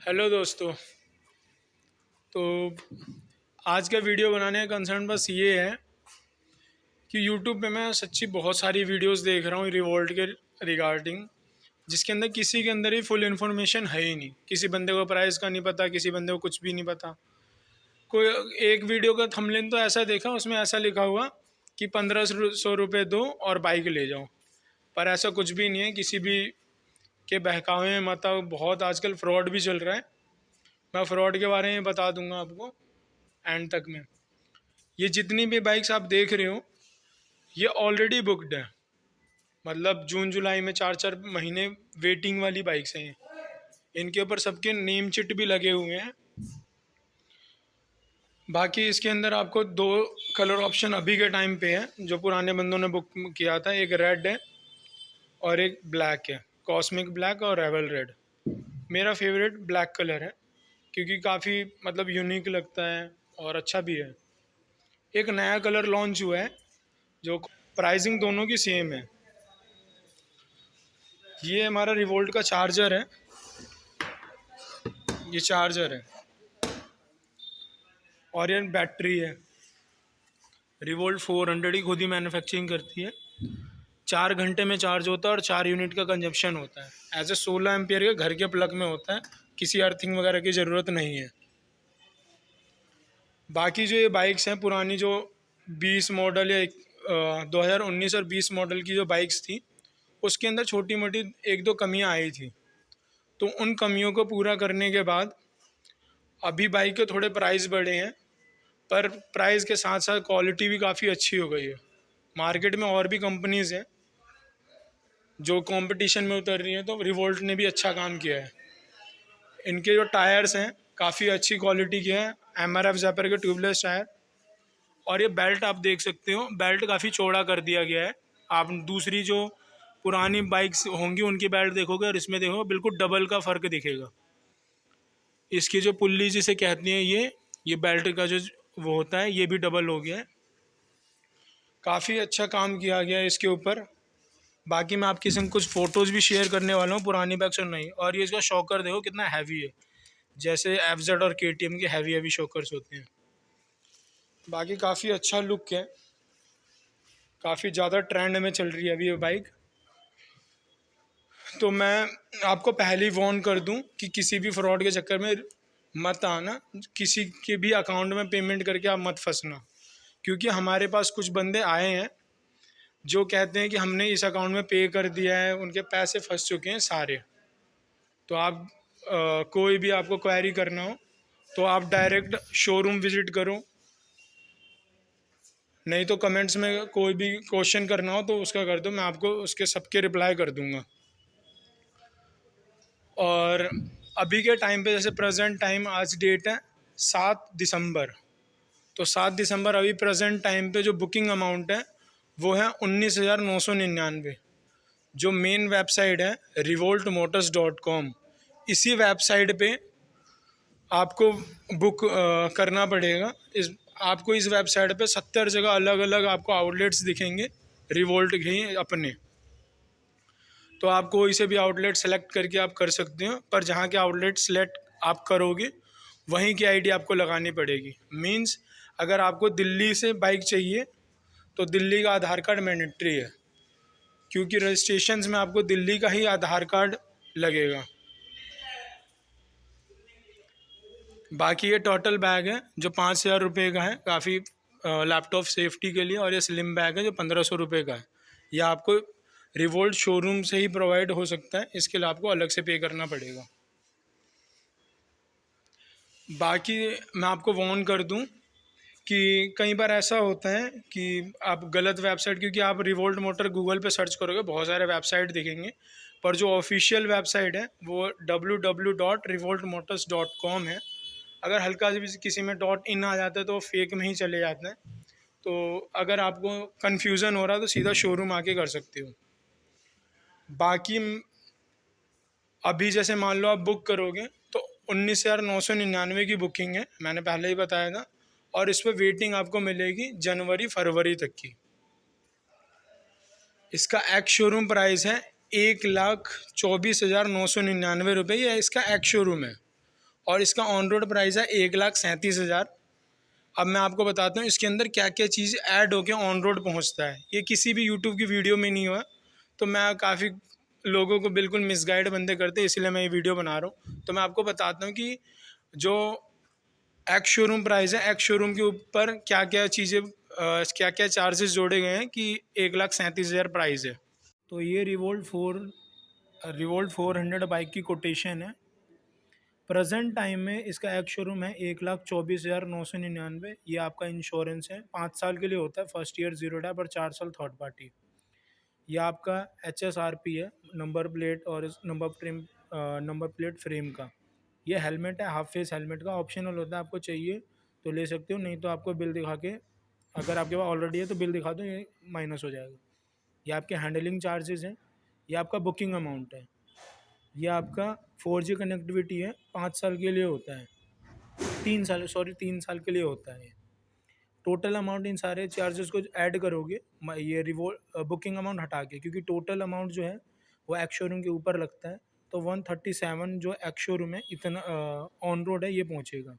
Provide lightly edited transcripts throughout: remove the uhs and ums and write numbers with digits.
Hello दोस्तों। तो आज का वीडियो बनाने का कंसर्न बस ये है कि यूट्यूब पे मैं सच्ची बहुत सारी वीडियोस देख रहा हूँ रिवोल्ट के रिगार्डिंग, जिसके अंदर किसी के अंदर ही फुल इन्फॉर्मेशन है ही नहीं। किसी बंदे को प्राइस का नहीं पता, किसी बंदे को कुछ भी नहीं पता। कोई एक वीडियो का थंबनेल तो ऐसा देखा, उसमें ऐसा लिखा हुआ कि 1500 रुपये दो और बाइक ले जाओ, पर ऐसा कुछ भी नहीं है। किसी भी के बहकावे में मत आओ। बहुत आजकल फ्रॉड भी चल रहा है। मैं फ्रॉड के बारे में बता दूंगा आपको एंड तक में। ये जितनी भी बाइक्स आप देख रहे हो ये ऑलरेडी बुकड है। मतलब जून जुलाई में 4 4 महीने वेटिंग वाली बाइक्स हैं ये। इनके ऊपर सबके नेम चिट भी लगे हुए हैं। बाकी इसके अंदर आपको दो कलर ऑप्शन अभी के टाइम पे है जो पुराने बंदों ने बुक किया था। एक रेड है और एक ब्लैक है, कॉस्मिक ब्लैक और रेवल रेड। मेरा फेवरेट ब्लैक कलर है क्योंकि काफ़ी मतलब यूनिक लगता है और अच्छा भी है। एक नया कलर लॉन्च हुआ है जो प्राइसिंग दोनों की सेम है। ये हमारा रिवोल्ट का चार्जर है। ये चार्जर है और ये बैटरी है। रिवोल्ट 400 ही खुद ही मैन्युफैक्चरिंग करती है। 4 घंटे में चार्ज होता है और 4 यूनिट का कंजप्शन होता है। एज ए 16 एम्पियर के घर के प्लग में होता है, किसी अर्थिंग वगैरह की ज़रूरत नहीं है। बाकी जो ये बाइक्स हैं पुरानी, जो 20 मॉडल या 2019 और 20 मॉडल की जो बाइक्स थी, उसके अंदर छोटी मोटी एक दो कमियां आई थी। तो उन कमियों को पूरा करने के बाद अभी बाइक के थोड़े प्राइस बढ़े हैं, पर प्राइस के साथ साथ क्वालिटी भी काफ़ी अच्छी हो गई है। मार्केट में और भी कंपनीज़ हैं जो कंपटीशन में उतर रही हैं, तो रिवोल्ट ने भी अच्छा काम किया है। इनके जो टायर्स हैं काफ़ी अच्छी क्वालिटी के हैं, MRF जैपर के ट्यूबलेस टायर। और ये बेल्ट आप देख सकते हो, बेल्ट काफ़ी चौड़ा कर दिया गया है। आप दूसरी जो पुरानी बाइक्स होंगी उनकी बेल्ट देखोगे और इसमें देखोगे बिल्कुल डबल का फ़र्क दिखेगा। इसकी जो पुल्ली जिसे कहती हैं, ये बेल्ट का जो वो होता है, ये भी डबल हो गया है। काफ़ी अच्छा काम किया गया है इसके ऊपर। बाकी मैं आपके संग कुछ फ़ोटोज़ भी शेयर करने वाला हूँ पुरानी बाइक्स और नहीं। और ये इसका शॉकर देखो कितना हैवी है, जैसे FZ और KTM के हैवी हैवी शॉकर्स होते हैं। बाकी काफ़ी अच्छा लुक है, काफ़ी ज़्यादा ट्रेंड में चल रही है अभी ये बाइक। तो मैं आपको पहले ही वार्न कर दूं कि किसी भी फ्रॉड के चक्कर में मत आना, किसी के भी अकाउंट में पेमेंट करके आप मत फंसना। क्योंकि हमारे पास कुछ बंदे आए हैं जो कहते हैं कि हमने इस अकाउंट में पे कर दिया है, उनके पैसे फंस चुके हैं सारे। तो आप कोई भी आपको क्वेरी करना हो तो आप डायरेक्ट शोरूम विज़िट करो, नहीं तो कमेंट्स में कोई भी क्वेश्चन करना हो तो उसका कर दो, मैं आपको उसके सबके रिप्लाई कर दूंगा। और अभी के टाइम पे जैसे प्रेजेंट टाइम आज डेट है 7 दिसंबर। तो 7 दिसंबर अभी प्रेजेंट टाइम पे जो बुकिंग अमाउंट है वो है 19,999। जो मेन वेबसाइट है revoltmotors.com, इसी वेबसाइट पे आपको बुक करना पड़ेगा। इस आपको इस वेबसाइट पे 70 जगह अलग अलग आपको आउटलेट्स दिखेंगे रिवोल्ट के ही अपने। तो आप कोई से भी आउटलेट सेलेक्ट करके आप कर सकते हो, पर जहाँ के आउटलेट सेलेक्ट आप करोगे वहीं की आईडी आपको लगानी पड़ेगी। मींस अगर आपको दिल्ली से बाइक चाहिए तो दिल्ली का आधार कार्ड मैंडेटरी है, क्योंकि रजिस्ट्रेशन में आपको दिल्ली का ही आधार कार्ड लगेगा। बाकी ये टोटल बैग है जो 5,000 रुपये का है, काफ़ी लैपटॉप सेफ्टी के लिए। और ये स्लिम बैग है जो 1,500 रुपये का है। यह आपको रिवोल्ट शोरूम से ही प्रोवाइड हो सकता है, इसके लिए आपको अलग से पे करना पड़ेगा। बाकी मैं आपको वार्न कर दूं कि कई बार ऐसा होता है कि आप गलत वेबसाइट, क्योंकि आप रिवोल्ट मोटर गूगल पे सर्च करोगे बहुत सारे वेबसाइट दिखेंगे, पर जो ऑफिशियल वेबसाइट है वो www.revoltmotors.com है। अगर हल्का से भी किसी में .in आ जाता है तो फेक में ही चले जाते हैं। तो अगर आपको कन्फ्यूज़न हो रहा है तो सीधा शोरूम आके कर सकते हो। बाकी अभी जैसे मान लो आप बुक करोगे तो 19,999 की बुकिंग है, मैंने पहले ही बताया था। और इस पर वेटिंग आपको मिलेगी जनवरी फरवरी तक की। इसका एक्स शोरूम प्राइस है 1,24,999 रुपये। यह इसका एक्स शोरूम है। और इसका ऑन रोड प्राइस है 1,37,000। अब मैं आपको बताता हूँ इसके अंदर क्या क्या चीज़ ऐड होके ऑन रोड पहुँचता है। ये किसी भी यूट्यूब की वीडियो में नहीं हुआ, तो मैं काफ़ी लोगों को बिल्कुल मिसगाइड बंदे करते हैं, इसलिए मैं ये वीडियो बना रहा हूँ। तो मैं आपको बताता हूँ कि जो एक्स शोरूम प्राइस है, एक्स शोरूम के ऊपर क्या क्या चीज़ें, क्या क्या चार्जेस जोड़े गए हैं कि 1,37,000 प्राइस है। तो ये रिवोल्ट 400 बाइक की कोटेशन है। प्रेजेंट टाइम में इसका एक्स शोरूम है 1,24,999। ये आपका इंश्योरेंस है, 5 साल के लिए होता है, फर्स्ट ईयर जीरो डैप और 4 साल थर्ड पार्टी। ये आपका HSRP है, नंबर प्लेट और नंबर प्लेट फ्रेम का। ये हेलमेट है, हाफ फेस हेलमेट का, ऑप्शनल होता है, आपको चाहिए तो ले सकते हो, नहीं तो आपको बिल दिखा के, अगर आपके पास ऑलरेडी है तो बिल दिखा दो, ये माइनस हो जाएगा। ये आपके हैंडलिंग चार्जेस हैं। ये आपका बुकिंग अमाउंट है। ये आपका 4G कनेक्टिविटी है, 5 साल के लिए होता है, 3 साल के लिए होता है। टोटल अमाउंट इन सारे चार्जेस को ऐड करोगे, ये बुकिंग अमाउंट हटा के, क्योंकि टोटल अमाउंट जो है वो एक्स शोरूम के ऊपर लगता है, तो 137 जो एक्स शोरूम है इतना ऑन रोड है ये पहुंचेगा।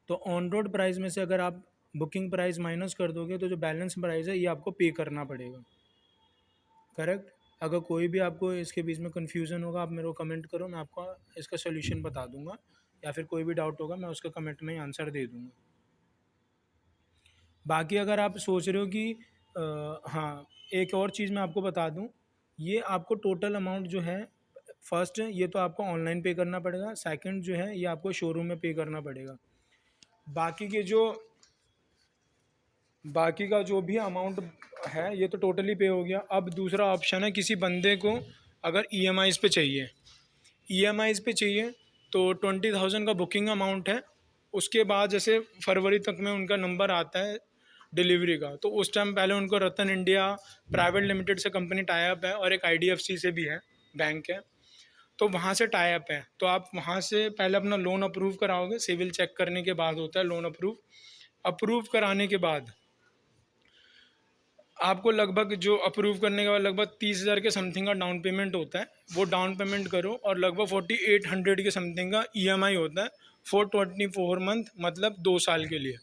तो ऑन रोड प्राइस में से अगर आप बुकिंग प्राइस माइनस कर दोगे तो जो बैलेंस प्राइस है ये आपको पे करना पड़ेगा। करेक्ट। अगर कोई भी आपको इसके बीच में कन्फ्यूज़न होगा, आप मेरे को कमेंट करो, मैं आपको इसका सोल्यूशन बता दूंगा, या फिर कोई भी डाउट होगा मैं उसका कमेंट में ही आंसर दे दूंगा। बाकी अगर आप सोच रहे हो कि हाँ, एक और चीज़ मैं आपको बता दूं, ये आपको टोटल अमाउंट जो है, फर्स्ट ये तो आपको ऑनलाइन पे करना पड़ेगा, सेकंड जो है ये आपको शोरूम में पे करना पड़ेगा। बाकी के जो बाकी का जो भी अमाउंट है ये तो टोटली पे हो गया। अब दूसरा ऑप्शन है, किसी बंदे को अगर EMIs पे चाहिए, EMIs पे चाहिए तो 20,000 का बुकिंग अमाउंट है। उसके बाद जैसे फरवरी तक में उनका नंबर आता है डिलीवरी का, तो उस टाइम पहले उनको रतन इंडिया प्राइवेट लिमिटेड से कंपनी टाई अप है, और एक IDFC से भी है, बैंक है, तो वहाँ से टाई अप है। तो आप वहाँ से पहले अपना लोन अप्रूव कराओगे, सिविल चेक करने के बाद होता है लोन अप्रूव। अप्रूव कराने के बाद आपको लगभग, जो अप्रूव करने के बाद लगभग 30,000 के समथिंग का डाउन पेमेंट होता है, वो डाउन पेमेंट करो, और लगभग 4,800 के समथिंग का EMI होता है फॉर 24 मंथ, मतलब 2 साल के लिए।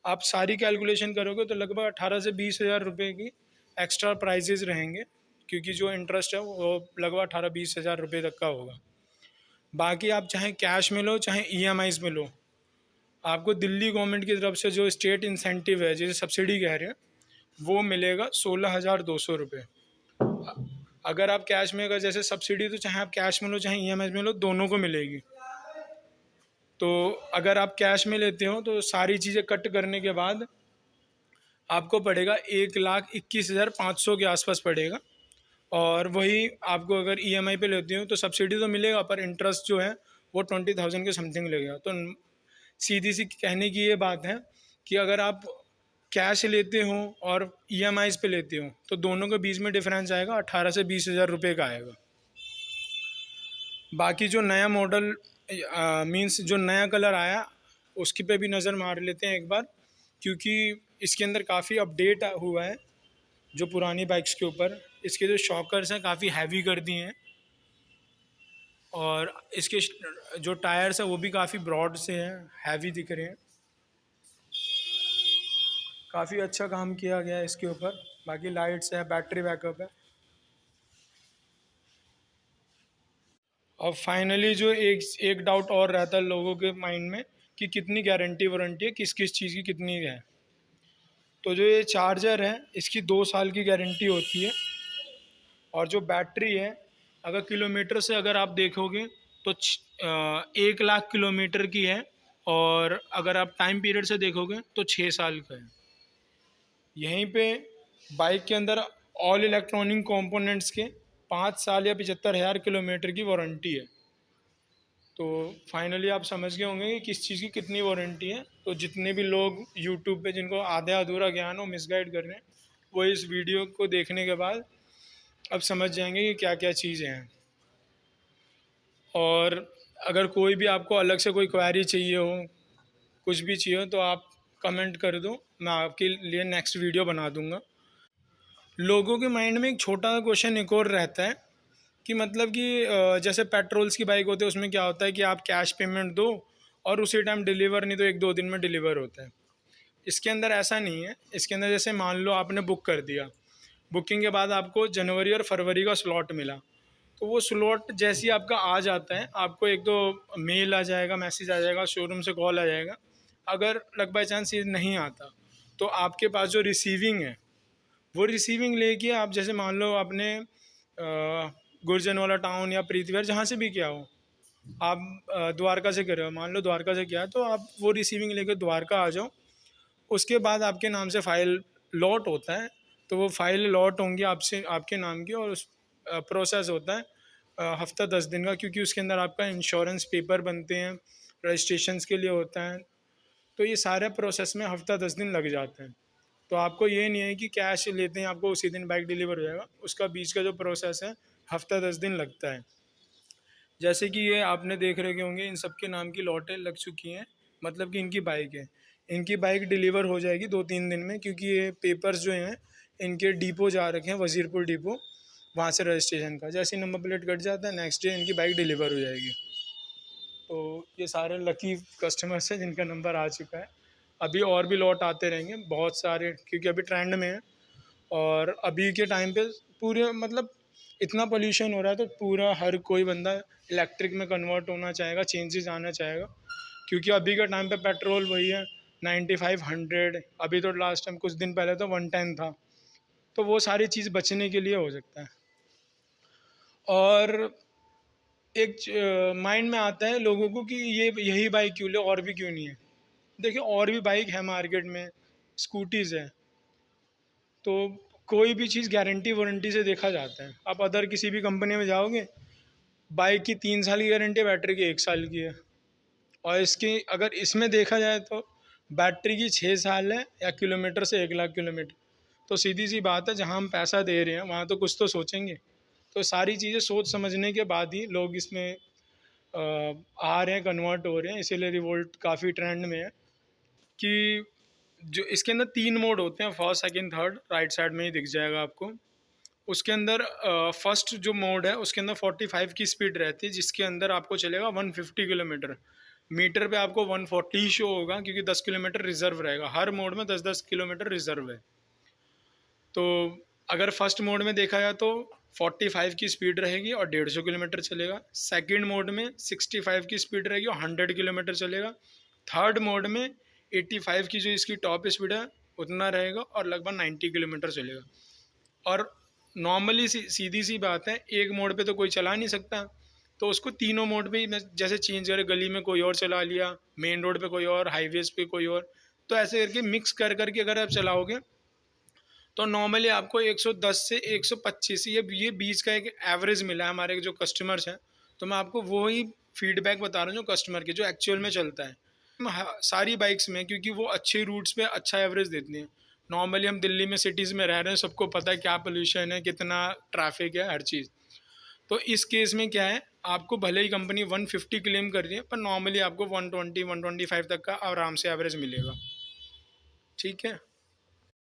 आप सारी कैलकुलेशन करोगे तो लगभग 18 से 20,000 रुपये की एक्स्ट्रा प्राइजेज रहेंगे, क्योंकि जो इंटरेस्ट है वो लगभग 18-20 हज़ार रुपये तक का होगा। बाकी आप चाहे कैश में लो चाहे EMIs में लो, आपको दिल्ली गवर्नमेंट की तरफ से जो स्टेट इंसेंटिव है, जैसे सब्सिडी कह रहे हैं, वो मिलेगा 16,200 रुपये। अगर आप कैश में, अगर जैसे सब्सिडी, तो चाहे आप कैश में लो चाहे EMI में लो, दोनों को मिलेगी। तो अगर आप कैश में लेते हो तो सारी चीज़ें कट करने के बाद आपको पड़ेगा 1,21,500 के आसपास पड़ेगा। और वही आपको अगर EMI पे लेते हो तो सब्सिडी तो मिलेगा, पर इंटरेस्ट जो है वो 20,000 के समथिंग लगेगा। तो सीधी सी कहने की ये बात है कि अगर आप कैश लेते हो और EMIs पे लेते हो तो दोनों के बीच में डिफरेंस आएगा 18 से 20,000 रुपये का आएगा। बाकी जो नया मॉडल मींस जो नया कलर आया उसकी पे भी नज़र मार लेते हैं एक बार, क्योंकि इसके अंदर काफ़ी अपडेट हुआ है जो पुरानी बाइक्स के ऊपर। इसके जो शॉकर्स हैं काफ़ी हैवी कर दिए हैं, और इसके जो टायर्स हैं वो भी काफ़ी ब्रॉड से हैं, हैवी दिख रहे हैं। काफ़ी अच्छा काम किया गया है इसके ऊपर। बाकी लाइट्स है, बैटरी बैकअप है। और फाइनली जो एक एक डाउट और रहता है लोगों के माइंड में कि कितनी गारंटी वारंटी है, किस किस चीज़ की कितनी है। तो जो ये चार्जर है इसकी 2 साल की गारंटी होती है, और जो बैटरी है अगर किलोमीटर से अगर आप देखोगे तो 1 लाख किलोमीटर की है, और अगर आप टाइम पीरियड से देखोगे तो 6 साल का है। यहीं पे बाइक के अंदर ऑल इलेक्ट्रॉनिक कंपोनेंट्स के 5 साल या 75,000 किलोमीटर की वारंटी है। तो फाइनली आप समझ गए होंगे कि किस चीज़ की कितनी वारंटी है। तो जितने भी लोग यूट्यूब पे जिनको आधा अधूरा ज्ञान हो, मिसगाइड कर रहे हैं, वो इस वीडियो को देखने के बाद अब समझ जाएंगे कि क्या क्या चीज़ें हैं। और अगर कोई भी आपको अलग से कोई क्वेरी चाहिए हो, कुछ भी चाहिए हो, तो आप कमेंट कर दो, मैं आपके लिए नेक्स्ट वीडियो बना दूंगा। लोगों के माइंड में एक छोटा क्वेश्चन एक और रहता है कि मतलब कि जैसे पेट्रोल्स की बाइक होती है उसमें क्या होता है कि आप कैश पेमेंट दो और उसी टाइम डिलीवर, नहीं तो 1-2 दिन में डिलीवर होता है। इसके अंदर ऐसा नहीं है। इसके अंदर जैसे मान लो आपने बुक कर दिया, बुकिंग के बाद आपको जनवरी और फरवरी का स्लॉट मिला, तो वो स्लॉट जैसे ही आपका आ जाता है, आपको एक दो मेल आ जाएगा, मैसेज आ जाएगा, शोरूम से कॉल आ जाएगा। अगर लक बाई चांस ये नहीं आता तो आपके पास जो रिसीविंग है, वो रिसीविंग लेके आप जैसे मान लो आपने गुर्जन वाला टाउन या प्रीतिविहार जहाँ से भी किया हो, आप द्वारका से कर रहे हो, मान लो द्वारका से किया है, तो आप वो रिसीविंग लेकर द्वारका आ जाओ। उसके बाद आपके नाम से फ़ाइल लॉट होता है, तो वो फ़ाइल लॉट होंगी आपसे, आपके नाम की, और उस प्रोसेस होता है हफ्ता 10 दिन का, क्योंकि उसके अंदर आपका इंश्योरेंस पेपर बनते हैं, रजिस्ट्रेशंस के लिए होता है। तो ये सारे प्रोसेस में हफ्ता 10 दिन लग जाते हैं। तो आपको ये नहीं है कि कैश लेते हैं आपको उसी दिन बाइक डिलीवर हो जाएगा, उसका बीच का जो प्रोसेस है हफ्ता 10 दिन लगता है। जैसे कि ये आपने देख रहे होंगे इन सब के नाम की लॉटें लग चुकी हैं, मतलब कि इनकी बाइक है, इनकी बाइक डिलीवर हो जाएगी 2-3 दिन में, क्योंकि ये पेपर्स जो हैं इनके डिपो जा रखे हैं, वजीरपुर डिपो, वहाँ से रजिस्ट्रेशन का जैसे ही नंबर प्लेट कट जाता है नेक्स्ट डे इनकी बाइक डिलीवर हो जाएगी। तो ये सारे लकी कस्टमर्स हैं जिनका नंबर आ चुका है। अभी और भी लॉट आते रहेंगे बहुत सारे, क्योंकि अभी ट्रेंड में है। और अभी के टाइम पे पूरे मतलब इतना पोल्यूशन हो रहा है, तो पूरा हर कोई बंदा इलेक्ट्रिक में कन्वर्ट होना चाहेगा, चेंजेस आना चाहेगा। क्योंकि अभी के टाइम पे पेट्रोल वही है 95-100, अभी तो लास्ट टाइम कुछ दिन पहले तो 110 था। तो वो सारी चीज़ बचने के लिए हो सकता है। और एक माइंड में आता है लोगों को कि ये यही बाइक क्यों ले, और भी क्यों नहीं है। देखिए और भी बाइक है मार्केट में, स्कूटीज़ है, तो कोई भी चीज़ गारंटी वारंटी से देखा जाता है। आप अदर किसी भी कंपनी में जाओगे, बाइक की 3 साल की गारंटी है, बैटरी की 1 साल की है। और इसकी अगर इसमें देखा जाए तो बैटरी की 6 साल है, या किलोमीटर से 1 लाख किलोमीटर। तो सीधी सी बात है, जहाँ हम पैसा दे रहे हैं वहाँ तो कुछ तो सोचेंगे। तो सारी चीज़ें सोच समझने के बाद ही लोग इसमें आ रहे हैं, कन्वर्ट हो रहे हैं। इसीलिए रिवोल्ट काफ़ी ट्रेंड में है। कि जो इसके अंदर 3 मोड होते हैं, first second third, right side में ही दिख जाएगा आपको। उसके अंदर फर्स्ट जो मोड है उसके अंदर 45 की स्पीड रहती है, जिसके अंदर आपको चलेगा 150 किलोमीटर। मीटर पे आपको 140 शो होगा, क्योंकि 10 किलोमीटर रिजर्व रहेगा, हर मोड में 10-10 किलोमीटर रिजर्व है। तो अगर फर्स्ट मोड में देखा जाए तो 45 की स्पीड रहेगी और 150 किलोमीटर चलेगा। सेकंड मोड में 65 की स्पीड रहेगी और 100 किलोमीटर चलेगा। थर्ड मोड में 85 की जो इसकी टॉप स्पीड है उतना रहेगा और लगभग 90 किलोमीटर चलेगा। और नॉर्मली सीधी सी बात है, एक मोड पे तो कोई चला नहीं सकता, तो उसको तीनों मोड पे ही जैसे चेंज करे, गली में कोई और चला लिया, मेन रोड पे कोई और, हाईवेज पे कोई और, तो ऐसे करके मिक्स कर करके अगर आप चलाओगे तो नॉर्मली आपको 110 से 125, ये बीच का एक एवरेज मिला है हमारे जो कस्टमर्स हैं। तो मैं आपको वो ही फीडबैक बता रहा हूँ जो कस्टमर के, जो एक्चुअल में चलता है सारी बाइक्स में, क्योंकि वो अच्छे रूट्स पे अच्छा एवरेज देती हैं। नॉर्मली हम दिल्ली में सिटीज़ में रह रहे हैं, सबको पता है क्या पोल्यूशन है, कितना ट्रैफिक है, हर चीज़। तो इस केस में क्या है, आपको भले ही कंपनी 150 क्लेम कर रही है, पर नॉर्मली आपको 120-125 तक का आराम से एवरेज मिलेगा। ठीक है।